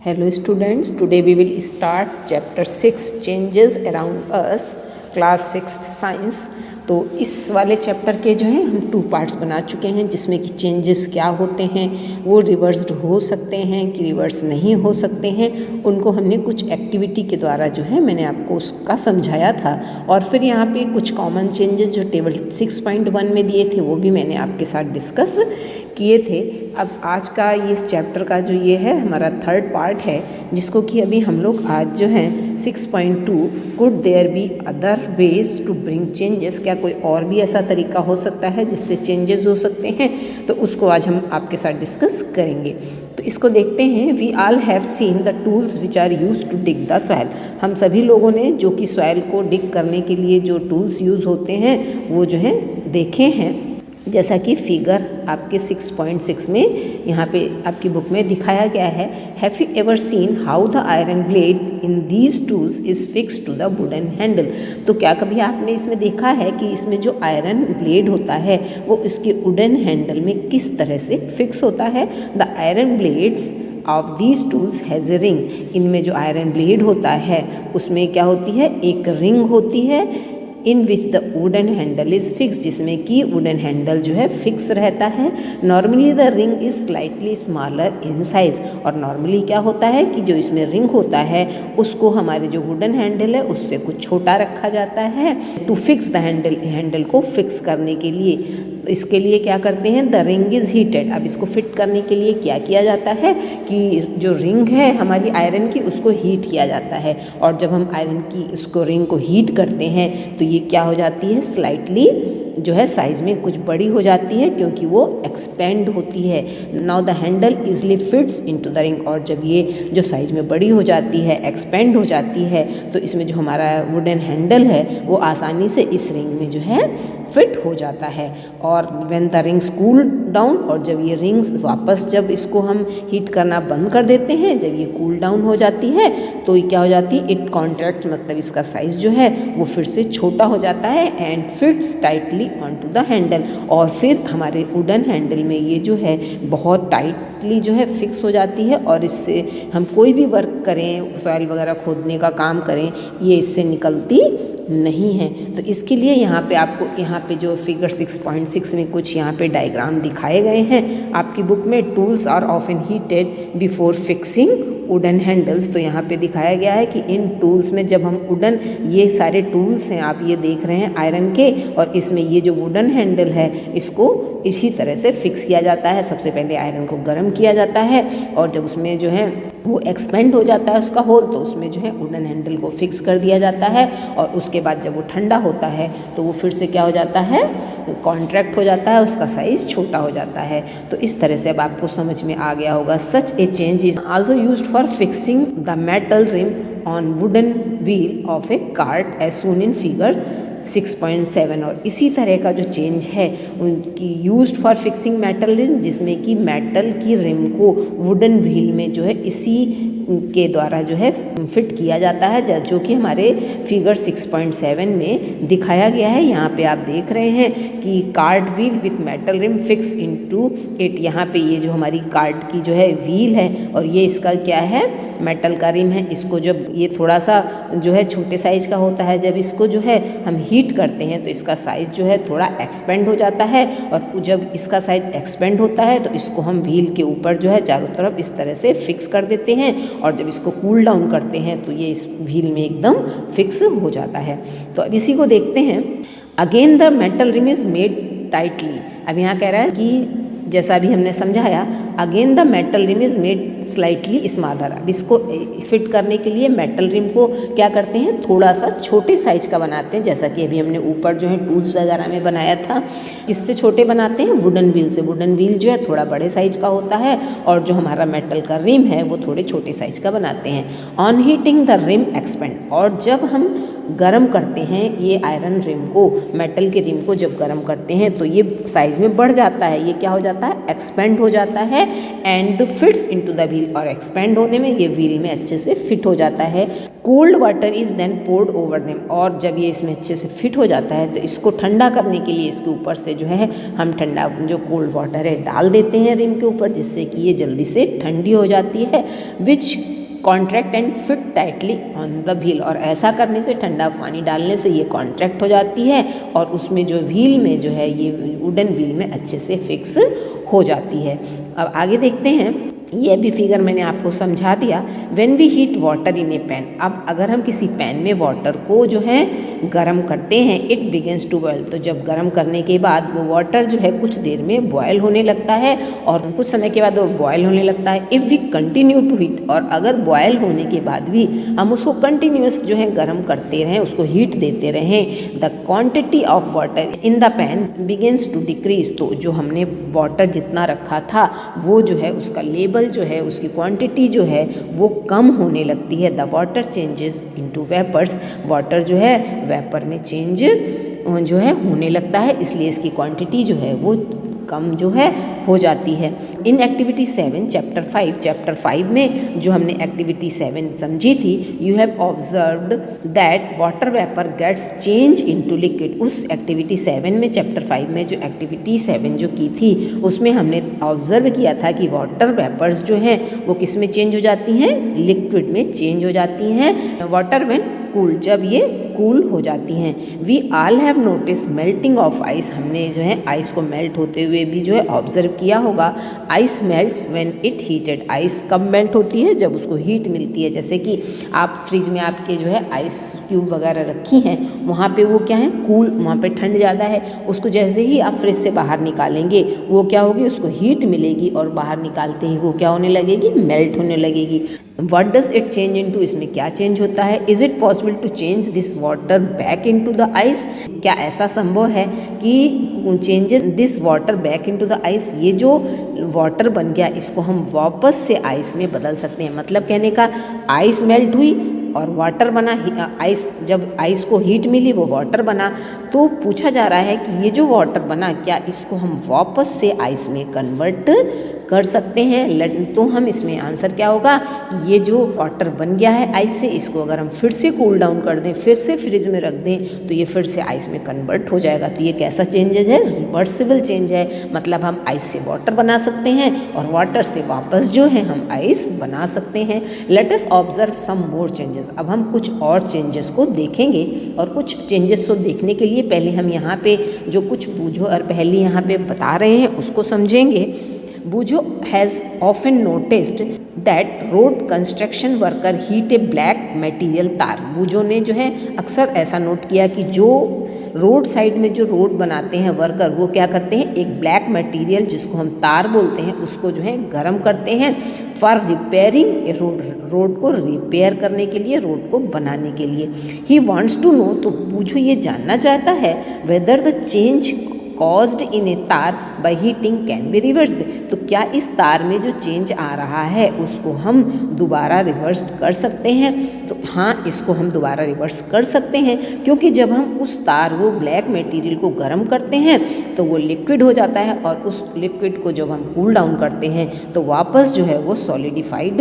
Hello students, today we will start chapter 6 changes around us, class 6th science। तो इस वाले chapter के जो हैं हम 2 पार्ट्स बना चुके हैं, जिसमें कि चेंजेस क्या होते हैं, वो रिवर्स्ड हो सकते हैं कि रिवर्स नहीं हो सकते हैं, उनको हमने कुछ एक्टिविटी के द्वारा जो है मैंने आपको उसका समझाया था। और फिर यहाँ पे कुछ कॉमन चेंजेस जो टेबल 6.1 में दिए थे वो भी मैंने आपके साथ डिस्कस किए थे। अब आज का ये इस चैप्टर का जो ये है हमारा 3rd पार्ट है, जिसको कि अभी हम लोग आज जो है 6.2 could there be other ways to bring changes, क्या कोई और भी ऐसा तरीका हो सकता है जिससे चेंजेस हो सकते हैं, तो उसको आज हम आपके साथ डिस्कस करेंगे। तो इसको देखते हैं। We all have seen the tools which are use to dig the soil. हम सभी लोगों ने जो कि सॉइल को डिग करने के लिए जो टूल्स यूज़ होते हैं वो जो है देखे हैं, जैसा कि फिगर आपके 6.6 में यहाँ पे आपकी बुक में दिखाया गया है। Have you ever seen how the iron blade in these tools is fix to the wooden handle. तो क्या कभी आपने इसमें देखा है कि इसमें जो आयरन ब्लेड होता है वो इसके वुडन हैंडल में किस तरह से फिक्स होता है। The iron blades of these tools has a ring. इनमें जो आयरन ब्लेड होता है उसमें क्या होती है, एक रिंग होती है, in which the wooden handle is fix, जिसमें कि वुडन हैंडल जो है फिक्स रहता है। Normally the ring is slightly smaller in size. और नॉर्मली क्या होता है कि जो इसमें रिंग होता है उसको हमारे जो वुडन हैंडल है उससे कुछ छोटा रखा जाता है, टू फिक्स द हैंडल को फिक्स करने के लिए। इसके लिए क्या करते हैं, द रिंग इज़ हीटेड। अब इसको फिट करने के लिए क्या किया जाता है कि जो रिंग है हमारी आयरन की उसको हीट किया जाता है, और जब हम आयरन की उसको रिंग को हीट करते हैं तो ये क्या हो जाती है, स्लाइटली जो है साइज़ में कुछ बड़ी हो जाती है, क्योंकि वो एक्सपेंड होती है। Now the handle easily fits into the ring. और जब ये जो साइज़ में बड़ी हो जाती है, एक्सपेंड हो जाती है, तो इसमें जो हमारा वुडन हैंडल है वो आसानी से इस रिंग में जो है फिट हो जाता है। और when the rings cool down, और जब ये रिंग्स वापस जब इसको हम हीट करना बंद कर देते हैं, जब ये कूल डाउन हो जाती है तो ये क्या हो जाती है, इट कॉन्ट्रैक्ट, मतलब इसका साइज़ जो है वो फिर से छोटा हो जाता है, and fits tightly onto the handle. और फिर हमारे वुडन हैंडल में ये जो है बहुत टाइटली जो है फिक्स हो जाती है, और इससे हम कोई भी वर्क करें, सॉइल वगैरह खोदने का काम करें, ये इससे निकलती नहीं है। तो इसके लिए यहाँ पे आपको यहाँ पे जो फिगर 6.6 में कुछ यहाँ पे डायग्राम दिखाए गए हैं आपकी बुक में। Tools are often heated before fixing wooden handles. तो यहाँ पे दिखाया गया है कि इन टूल्स में जब हम वुडन, ये सारे टूल्स हैं आप ये देख रहे हैं आयरन के, और इसमें ये जो वुडन हैंडल है इसको इसी तरह से फिक्स किया जाता है। सबसे पहले आयरन को गर्म किया जाता है, और जब उसमें जो है वो एक्सपेंड हो जाता है उसका होल, तो उसमें जो है वुडन हैंडल को फिक्स कर दिया जाता है। और उसके बाद जब वो ठंडा होता है तो वो फिर से क्या हो जाता है, कॉन्ट्रैक्ट हो जाता है, उसका साइज़ छोटा हो जाता है। तो इस तरह से अब आपको समझ में आ गया होगा। Such a change is also used for fixing the metal rim on wooden wheel of a cart as shown in figure 6.7। और इसी तरह का जो चेंज है उनकी used for fixing metal rim, जिसमें कि मेटल की रिम को वुडन व्हील में जो है इसी के द्वारा जो है फिट किया जाता है, जो कि हमारे फिगर 6.7 में दिखाया गया है। यहाँ पे आप देख रहे हैं कि cart wheel with metal rim fix into it. यहाँ पे ये जो हमारी कार्ट की जो है व्हील है, और ये इसका क्या है, मेटल का रिम है। इसको जब ये थोड़ा सा जो है छोटे साइज़ का होता है, जब इसको जो है हम हीट करते हैं तो इसका साइज़ जो है थोड़ा एक्सपेंड हो जाता है, और जब इसका साइज़ एक्सपेंड होता है तो इसको हम व्हील के ऊपर जो है चारों तरफ इस तरह से फिक्स कर देते हैं, और जब इसको कूल डाउन करते हैं तो ये इस व्हील में एकदम फिक्स हो जाता है। तो अब इसी को देखते हैं। Again the metal rim is made tightly. अब यहाँ कह रहा है कि जैसा अभी हमने समझाया, again the metal rim is made slightly smaller. अब इसको फिट करने के लिए मेटल रिम को क्या करते हैं, थोड़ा सा छोटे साइज का बनाते हैं, जैसा कि अभी हमने ऊपर जो है टूल्स वगैरह में बनाया था। किससे छोटे बनाते हैं, वुडन व्हील से। वुडन व्हील जो है थोड़ा बड़े साइज का होता है, और जो हमारा मेटल का रिम है वो थोड़े छोटे साइज का बनाते हैं। On heating the rim expand. और जब हम गरम करते हैं ये आयरन रिम को, मेटल के रिम को जब गरम करते हैं तो ये साइज में बढ़ जाता है, ये क्या हो जाता है, एक्सपेंड हो जाता है, and fits into the wheel. और एक्सपेंड होने में ये व्हील में अच्छे से फिट हो जाता है। Cold water is then poured over them. और जब ये इसमें अच्छे से फिट हो जाता है तो इसको ठंडा करने के लिए इसके ऊपर से जो है हम ठंडा जो कोल्ड वाटर है डाल देते हैं रिम के ऊपर, जिससे कि ये जल्दी से ठंडी हो जाती है, which contract and fit tightly on the wheel, और ऐसा करने से ठंडा पानी डालने से ये कॉन्ट्रैक्ट हो जाती है और उसमें जो व्हील में जो है ये वुडन व्हील में अच्छे से फिक्स हो जाती है। अब आगे देखते हैं, ये भी फिगर मैंने आपको समझा दिया। When we heat water in a pan, अब अगर हम किसी पैन में वाटर को जो है गर्म करते हैं, इट बिगिंस टू बॉयल, तो जब गर्म करने के बाद वो वाटर जो है कुछ देर में बॉयल होने लगता है और कुछ समय के बाद वो बॉयल होने लगता है। If we continue to heat, और अगर बॉयल होने के बाद भी हम उसको कंटिन्यूस जो है गर्म करते रहें, उसको हीट देते रहें, the quantity of water in the pan begins to decrease, तो जो हमने वाटर जितना रखा था वो जो है उसका लेवल जो है, उसकी क्वांटिटी जो है वो कम होने लगती है। The water changes into vapours, water जो है वेपर में चेंज जो है होने लगता है, इसलिए इसकी क्वांटिटी जो है वो कम जो है हो जाती है। इन एक्टिविटी 7 चैप्टर 5 में जो हमने एक्टिविटी 7 समझी थी, you have observed that water vapour gets change into liquid. उस एक्टिविटी 7 में, चैप्टर 5 में जो एक्टिविटी 7 जो की थी उसमें हमने ऑब्जर्व किया था कि वाटर वेपर्स जो हैं वो किस में चेंज हो जाती हैं, लिक्विड में चेंज हो जाती हैं। वाटर व्हेन कूल, जब ये कूल हो जाती हैं। We all have notice melting of ice, हमने जो है आइस को मेल्ट होते हुए भी जो है ऑब्जर्व किया होगा। Ice melts when it heated, ice कब मेल्ट होती है, जब उसको हीट मिलती है। जैसे कि आप फ्रिज में आपके जो है आइस क्यूब वगैरह रखी हैं, वहाँ पे वो क्या है, कूल, वहाँ पे ठंड ज़्यादा है, उसको जैसे ही आप फ्रिज से बाहर निकालेंगे वो क्या होगी, उसको हीट मिलेगी और बाहर निकालते ही वो क्या होने लगेगी, मेल्ट होने लगेगी। What does it change into, इसमें क्या चेंज होता है। Is it possible to change this water back into the ice, क्या ऐसा संभव है कि changes this water back into the ice, ये जो वाटर बन गया इसको हम वापस से आइस में बदल सकते हैं। मतलब कहने का, आइस मेल्ट हुई और वाटर बना, आइस, जब आइस को हीट मिली वो वाटर बना, तो पूछा जा रहा है कि ये जो वाटर बना क्या इसको हम वापस से आइस में कन्वर्ट कर सकते हैं। तो हम इसमें आंसर क्या होगा, ये जो वाटर बन गया है आइस से, इसको अगर हम फिर से कूल डाउन कर दें, फिर से फ्रिज में रख दें, तो ये फिर से आइस में कन्वर्ट हो जाएगा। तो ये कैसा चेंजेज है, रिवर्सिबल चेंज है। मतलब हम आइस से वाटर बना सकते हैं और वाटर से वापस जो है हम आइस बना सकते हैं। Let us observe some more changes, अब हम कुछ और चेंजेस को देखेंगे, और कुछ चेंजेस को देखने के लिए पहले हम यहाँ पे जो कुछ बूझो और पहली यहाँ पे बता रहे हैं उसको समझेंगे। Boojho has often noticed that road construction worker heat a black material tar, Boojho ने जो है अक्सर ऐसा नोट किया कि जो रोड साइड में जो रोड बनाते हैं वर्कर, वो क्या करते हैं, एक ब्लैक मटेरियल जिसको हम तार बोलते हैं उसको जो है गर्म करते हैं for repairing A road, road को रिपेयर करने के लिए, रोड को बनाने के लिए। ही वांट्स टू नो, तो बूझो ये जानना चाहता है वेदर द चेंज कॉज्ड इन ए तार by heating can be reversed, तो क्या इस तार में जो चेंज आ रहा है उसको हम दोबारा रिवर्स कर सकते हैं। तो हाँ, इसको हम दोबारा रिवर्स कर सकते हैं, क्योंकि जब हम उस तार, वो ब्लैक मटेरियल को गर्म करते हैं तो वो लिक्विड हो जाता है, और उस लिक्विड को जब हम कूल डाउन करते हैं तो वापस जो है वो सॉलिडिफाइड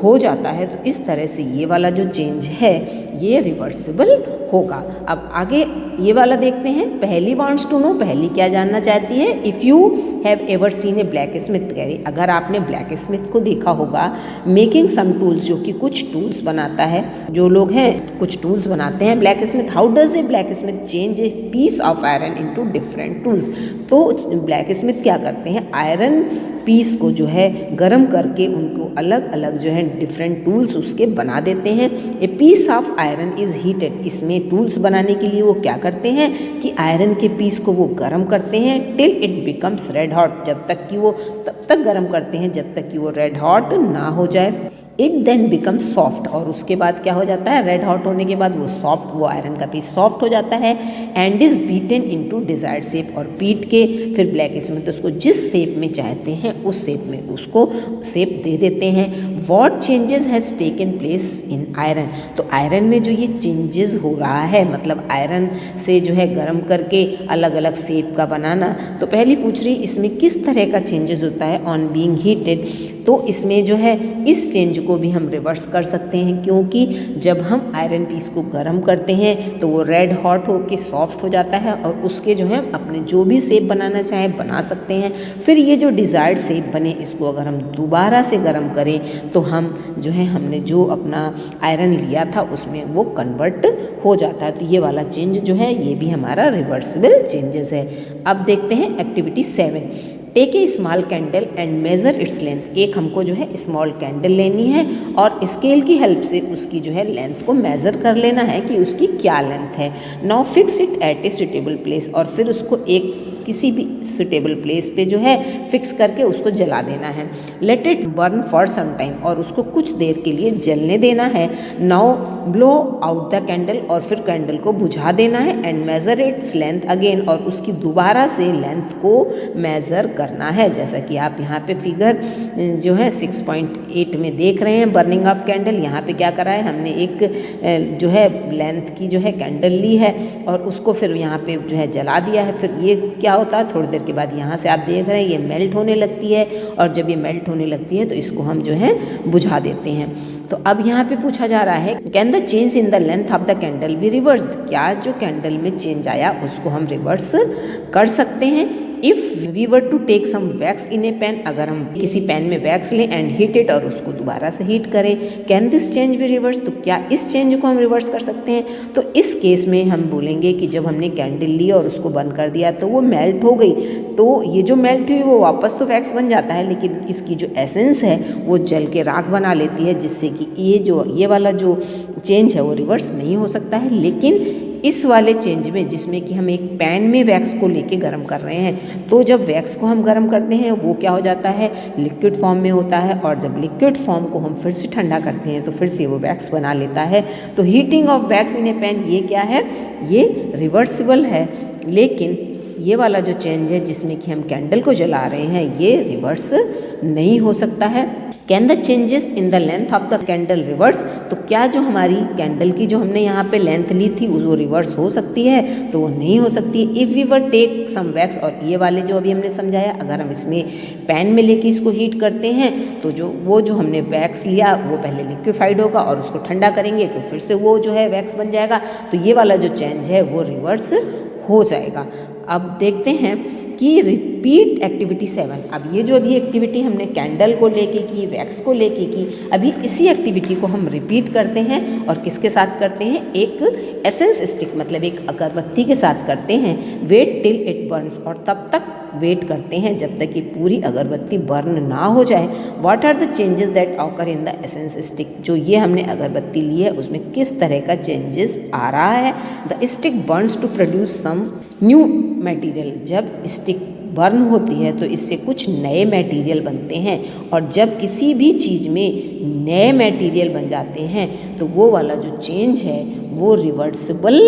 हो जाता है। तो इस तरह से ये वाला जो चेंज है ये रिवर्सिबल होगा। अब आगे ये वाला देखते हैं। पहली वांट्स टू नो, पहली क्या जानना चाहती है, if you have ever scene A black Smith, कह रही अगर आपने ब्लैक स्मिथ को देखा होगा मेकिंग सम टूल्स, जो कि कुछ टूल्स बनाता है, जो लोग हैं कुछ टूल्स बनाते हैं blacksmith. How does a blacksmith change a piece of iron into different tools, तो ब्लैक स्मिथ क्या करते हैं, आयरन पीस को जो है गर्म करके उनको अलग अलग जो है डिफरेंट टूल्स उसके बना देते हैं। A piece of iron is heated, इसमें टूल्स बनाने के लिए वो क्या करते हैं कि आयरन के पीस को वो गर्म करते हैं till it becomes red hot, जब तक कि वो, तब तक गर्म करते हैं जब तक कि वो रेड हॉट ना हो जाए। इट देन बिकम सॉफ्ट, और उसके बाद क्या हो जाता है, रेड हॉट होने के बाद वो सॉफ्ट, वो आयरन का पीस सॉफ्ट हो जाता है। And is beaten into desired shape, और पीट के फिर ब्लैक स्मिथ उसको जिस शेप में चाहते हैं उस शेप में उसको शेप दे देते हैं। What changes has taken place in iron, तो आयरन में जो ये चेंजेस हो रहा है, मतलब आयरन से जो है गर्म करके अलग अलग शेप का बनाना, तो पहली पूछ रही इसमें किस तरह का चेंजेस होता है ऑन बीइंग हीटेड, तो इसमें जो है इस चेंज को को भी हम रिवर्स कर सकते हैं, क्योंकि जब हम आयरन पीस को गर्म करते हैं तो वो रेड हॉट होके सॉफ्ट हो जाता है और उसके जो है अपने जो भी शेप बनाना चाहें बना सकते हैं। फिर ये जो डिज़ायर्ड शेप बने, इसको अगर हम दोबारा से गर्म करें तो हम जो है हमने जो अपना आयरन लिया था उसमें वो कन्वर्ट हो जाता है। तो ये वाला चेंज जो है ये भी हमारा रिवर्सिबल चेंजेस है। अब देखते हैं activity 7। Take a small candle and measure its length. एक हमको जो है स्मॉल कैंडल लेनी है और स्केल की हेल्प से उसकी जो है लेंथ को मेज़र कर लेना है कि उसकी क्या लेंथ है। Now fix it at a suitable place, और फिर उसको एक किसी भी सुटेबल प्लेस पे जो है फिक्स करके उसको जला देना है। Let it burn for some time, और उसको कुछ देर के लिए जलने देना है। Now blow out the candle, और फिर कैंडल को बुझा देना है। And measure its length again, और उसकी दोबारा से लेंथ को मेज़र करना है। जैसा कि आप यहाँ पे फिगर जो है 6.8 में देख रहे हैं बर्निंग ऑफ कैंडल। यहाँ पे क्या करा है हमने, एक जो है लेंथ की जो है कैंडल ली है और उसको फिर यहाँ पे जो है जला दिया है। फिर ये क्या होता है, थोड़ी देर के बाद यहाँ से आप देख रहे हैं ये मेल्ट होने लगती है, और जब ये मेल्ट होने लगती है तो इसको हम जो है बुझा देते हैं। तो अब यहाँ पे पूछा जा रहा है, can the change in the length of the candle be reversed. क्या जो कैंडल में चेंज आया उसको हम रिवर्स कर सकते हैं। If we were to take some wax in a pan, अगर हम किसी पैन में वैक्स लें एंड हीट इट, और उसको दोबारा से हीट करें, can this change B reverse. तो क्या इस चेंज को हम रिवर्स कर सकते हैं। तो इस केस में हम बोलेंगे कि जब हमने कैंडल ली और उसको बंद कर दिया तो वो मेल्ट हो गई, तो ये जो मेल्ट हुई वो वापस तो वैक्स बन जाता है, लेकिन इसकी जो एसेंस है वो जल के राख बना लेती है, जिससे कि ये वाला जो चेंज है वो रिवर्स नहीं हो सकता है। लेकिन इस वाले चेंज में, जिसमें कि हम एक पैन में वैक्स को लेके गर्म कर रहे हैं, तो जब वैक्स को हम गर्म करते हैं वो क्या हो जाता है, लिक्विड फॉर्म में होता है, और जब लिक्विड फॉर्म को हम फिर से ठंडा करते हैं तो फिर से वो वैक्स बना लेता है। तो heating of wax in a pan ये क्या है, ये रिवर्सिबल है। लेकिन ये वाला जो चेंज है जिसमें कि हम कैंडल को जला रहे हैं, ये रिवर्स नहीं हो सकता है। Can the changes in the length of the candle reverse. तो क्या जो हमारी कैंडल की जो हमने यहाँ पे लेंथ ली थी वो रिवर्स हो सकती है, तो वो नहीं हो सकती है। If we were take some wax, और ये वाले जो अभी हमने समझाया, अगर हम इसमें पैन में लेके इसको हीट करते हैं तो जो हमने वैक्स लिया वो पहले लिक्विफाइड होगा और उसको ठंडा करेंगे तो फिर से वो जो है वैक्स बन जाएगा, तो ये वाला जो चेंज है वो रिवर्स हो जाएगा। अब देखते हैं कि रिपीट एक्टिविटी 7। अब ये जो अभी एक्टिविटी हमने कैंडल को लेके की, वैक्स को लेके की, अभी इसी एक्टिविटी को हम रिपीट करते हैं, और किसके साथ करते हैं, एक एसेंस स्टिक मतलब एक अगरबत्ती के साथ करते हैं। वेट टिल इट बर्न्स, और तब तक वेट करते हैं जब तक कि पूरी अगरबत्ती बर्न ना हो जाए। What are the changes that occur in the essence stick. जो ये हमने अगरबत्ती ली है उसमें किस तरह का चेंजेस आ रहा है। The stick burns to produce some new material. जब स्टिक बर्न होती है तो इससे कुछ नए मटेरियल बनते हैं, और जब किसी भी चीज़ में नए मटेरियल बन जाते हैं तो वो वाला जो चेंज है वो रिवर्सिबल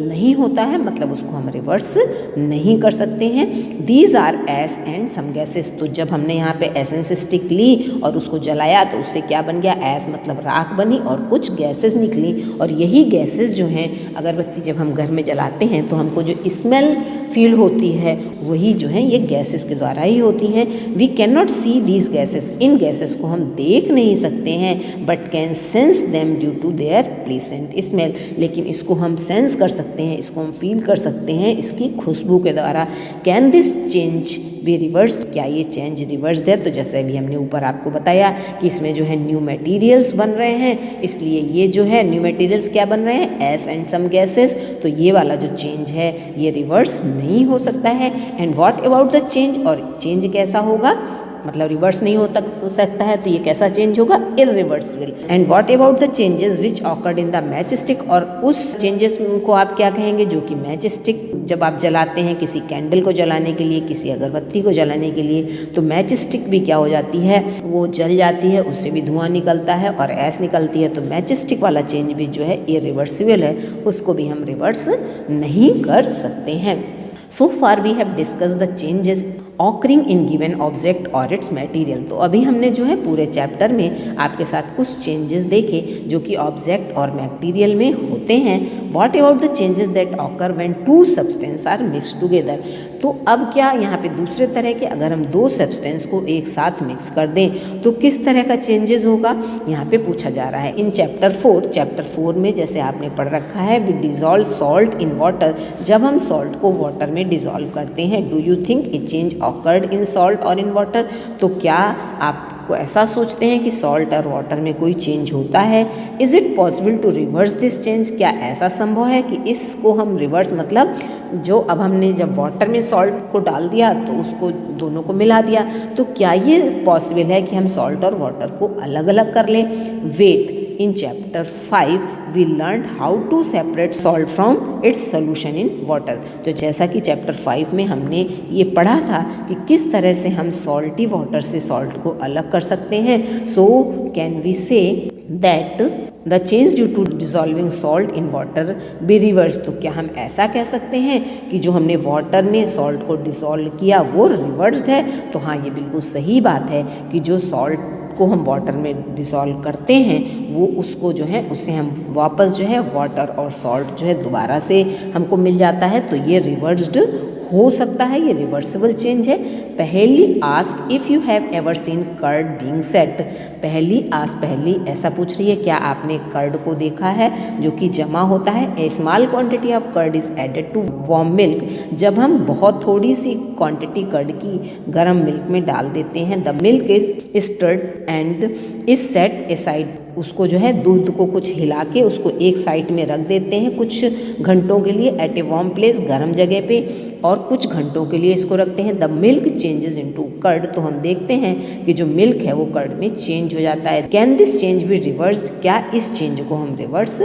नहीं होता है, मतलब उसको हम रिवर्स नहीं कर सकते हैं। These are ash and some gases. तो जब हमने यहाँ पे एसेंस स्टिक ली और उसको जलाया तो उससे क्या बन गया, एस मतलब राख बनी और कुछ गैसेस निकली, और यही गैसेस जो हैं अगरबत्ती जब हम घर में जलाते हैं तो हमको जो स्मेल फील होती है वही जो है ये गैसेस के द्वारा ही होती हैं। We can not see these gases. इन गैसेस को हम देख नहीं सकते हैं, but can sense them due to their pleasant smell. लेकिन इसको हम सेंस कर सकते हैं, इसको हम फील कर सकते हैं इसकी खुशबू के द्वारा। Can this change be reversed. क्या ये चेंज रिवर्स्ड है। तो जैसे अभी हमने ऊपर आपको बताया कि इसमें जो है न्यू मटेरियल्स बन रहे हैं, इसलिए ये जो है न्यू मटेरियल्स क्या बन रहे हैं, एस एंड सम गैसेस। तो ये वाला जो चेंज है ये रिवर्स नहीं हो सकता है। And what about the change. और चेंज कैसा होगा, मतलब रिवर्स नहीं हो सकता है तो ये कैसा चेंज होगा, irreversible. And what about the changes which occurred in the match stick. और उस चेंजेस को आप क्या कहेंगे जो कि मैच स्टिक, जब आप जलाते हैं किसी कैंडल को जलाने के लिए, किसी अगरबत्ती को जलाने के लिए, तो मैच स्टिक भी क्या हो जाती है, वो जल जाती है, उससे भी धुआं निकलता है और ऐस निकलती है। तो मैच स्टिक वाला चेंज भी जो है इरिवर्सिबल है, उसको भी हम रिवर्स नहीं कर सकते हैं। So far we have discussed the changes occurring in given object or its material। तो अभी हमने जो है पूरे चैप्टर में आपके साथ कुछ चेंजेस देखे जो कि ऑब्जेक्ट और मटेरियल में होते हैं। What about the changes that occur when two substances are mixed together। तो अब क्या यहाँ पे दूसरे तरह के अगर हम दो सब्सटेंस को एक साथ मिक्स कर दें तो किस तरह का चेंजेस होगा, यहाँ पे पूछा जा रहा है। इन चैप्टर 4 में जैसे आपने पढ़ रखा है, we dissolve salt in water, जब हम सॉल्ट को वाटर में डिज़ोल्व करते हैं, do you think a change occurred in salt और इन वाटर, तो क्या आपको ऐसा सोचते हैं कि सॉल्ट और वाटर में कोई चेंज होता है। Is it possible to reverse this change, क्या ऐसा संभव है कि इसको हम रिवर्स, मतलब जो अब हमने जब वाटर में सॉल्ट को डाल दिया तो उसको दोनों को मिला दिया, तो क्या ये पॉसिबल है कि हम सॉल्ट और वाटर को अलग अलग कर लें। Wait, in chapter 5 we learn how to separate salt from its solution in water. तो जैसा कि चैप्टर 5 में हमने ये पढ़ा था कि किस तरह से हम सॉल्टी वाटर से सॉल्ट को अलग कर सकते हैं। So can we say that the change due to dissolving salt in water be reverse, तो क्या हम ऐसा कह सकते हैं कि जो हमने वाटर में सॉल्ट को डिज़ोल्व किया वो रिवर्स्ड है। तो हाँ, ये बिल्कुल सही बात है कि जो सॉल्ट को हम वाटर में डिसॉल्व करते हैं वो उसको जो है उससे हम वापस जो है वाटर और सॉल्ट जो है दोबारा से हमको मिल जाता है, तो ये रिवर्स्ड हो सकता है, ये रिवर्सिबल चेंज है। पहली ask if you have ever seen curd being set, पहली ऐसा पूछ रही है क्या आपने कर्ड को देखा है जो कि जमा होता है। A small quantity of curd is added to warm milk, जब हम बहुत थोड़ी सी क्वांटिटी कर्ड की गर्म मिल्क में डाल देते हैं, the milk is stirred and is set aside, उसको जो है दूध को कुछ हिला के उसको एक साइड में रख देते हैं कुछ घंटों के लिए एट ए वार्म प्लेस, गर्म जगह पे, और कुछ घंटों के लिए इसको रखते हैं। The milk changes into curd, तो हम देखते हैं कि जो मिल्क है वो कर्ड में चेंज हो जाता है। Can this change be reversed, क्या इस चेंज को हम रिवर्स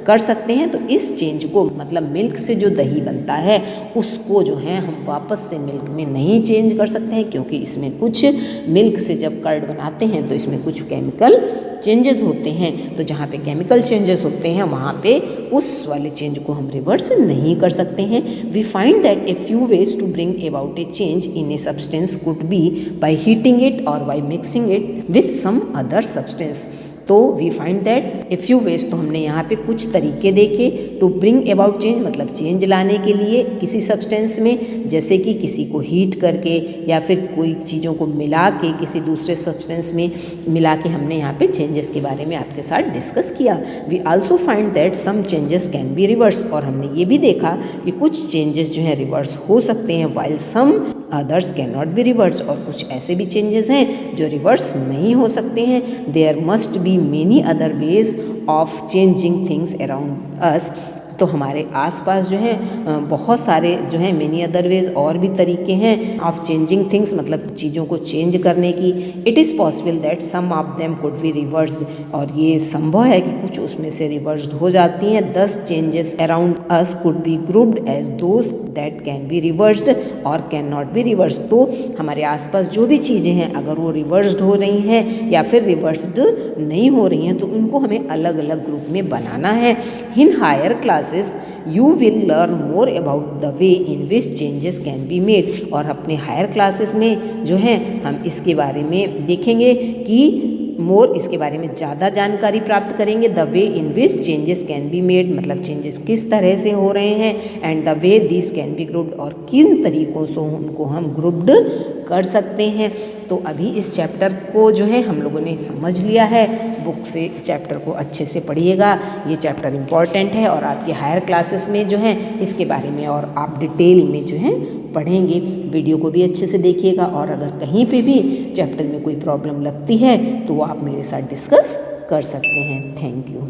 कर सकते हैं। तो इस चेंज को मतलब मिल्क से जो दही बनता है उसको जो है हम वापस से मिल्क में नहीं चेंज कर सकते हैं, क्योंकि इसमें कुछ मिल्क से जब कर्ड बनाते हैं तो इसमें कुछ केमिकल चेंजेस होते हैं, तो जहाँ पे केमिकल चेंजेस होते हैं वहाँ पे उस वाले चेंज को हम रिवर्स नहीं कर सकते हैं। We find that a few ways to bring about a change in a substance could be by heating it और by mixing it with some other substance. तो we find that a few ways, तो हमने यहाँ पे कुछ तरीके देखे to bring about change, मतलब चेंज लाने के लिए किसी सब्सटेंस में, जैसे कि किसी को हीट करके या फिर कोई चीज़ों को मिला के किसी दूसरे सब्सटेंस में मिला के हमने यहाँ पे चेंजेस के बारे में आपके साथ डिस्कस किया। We also find that some changes can be reverse, और हमने ये भी देखा कि कुछ चेंजेस जो है रिवर्स हो सकते हैं, while some others can not be reverse, और कुछ ऐसे भी चेंजेस हैं जो रिवर्स नहीं हो सकते हैं। There must be many other ways of changing things around us, तो हमारे आसपास जो है बहुत सारे जो है मेनी अदर वेज और भी तरीके हैं ऑफ चेंजिंग थिंग्स, मतलब चीज़ों को चेंज करने की। It is possible that some of them could be reversed, और ये संभव है कि कुछ उसमें से रिवर्स्ड हो जाती हैं। 10 changes around us could be grouped as those that can be reversed और कैन नॉट बी रिवर्स्ड, तो हमारे आसपास जो भी चीज़ें हैं अगर वो रिवर्स्ड हो रही हैं या फिर रिवर्स्ड नहीं हो रही हैं तो उनको हमें अलग अलग ग्रुप में बनाना है। In higher class you will learn more about the way in which changes can be made, और अपने हायर क्लासेस में जो है हम इसके बारे में देखेंगे कि मोर, इसके बारे में ज़्यादा जानकारी प्राप्त करेंगे। The way in which changes can be made, मतलब चेंजेस किस तरह से हो रहे हैं, and the way this can be grouped, और किन तरीक़ों से उनको हम ग्रुप्ड कर सकते हैं। तो अभी इस चैप्टर को जो है हम लोगों ने समझ लिया है, बुक से इस चैप्टर को अच्छे से पढ़िएगा, ये चैप्टर इम्पॉर्टेंट है और आपके हायर क्लासेस में जो है इसके बारे में और आप डिटेल में जो है पढ़ेंगे। वीडियो को भी अच्छे से देखिएगा, और अगर कहीं पे भी चैप्टर में कोई प्रॉब्लम लगती है तो वो आप मेरे साथ डिस्कस कर सकते हैं। Thank you.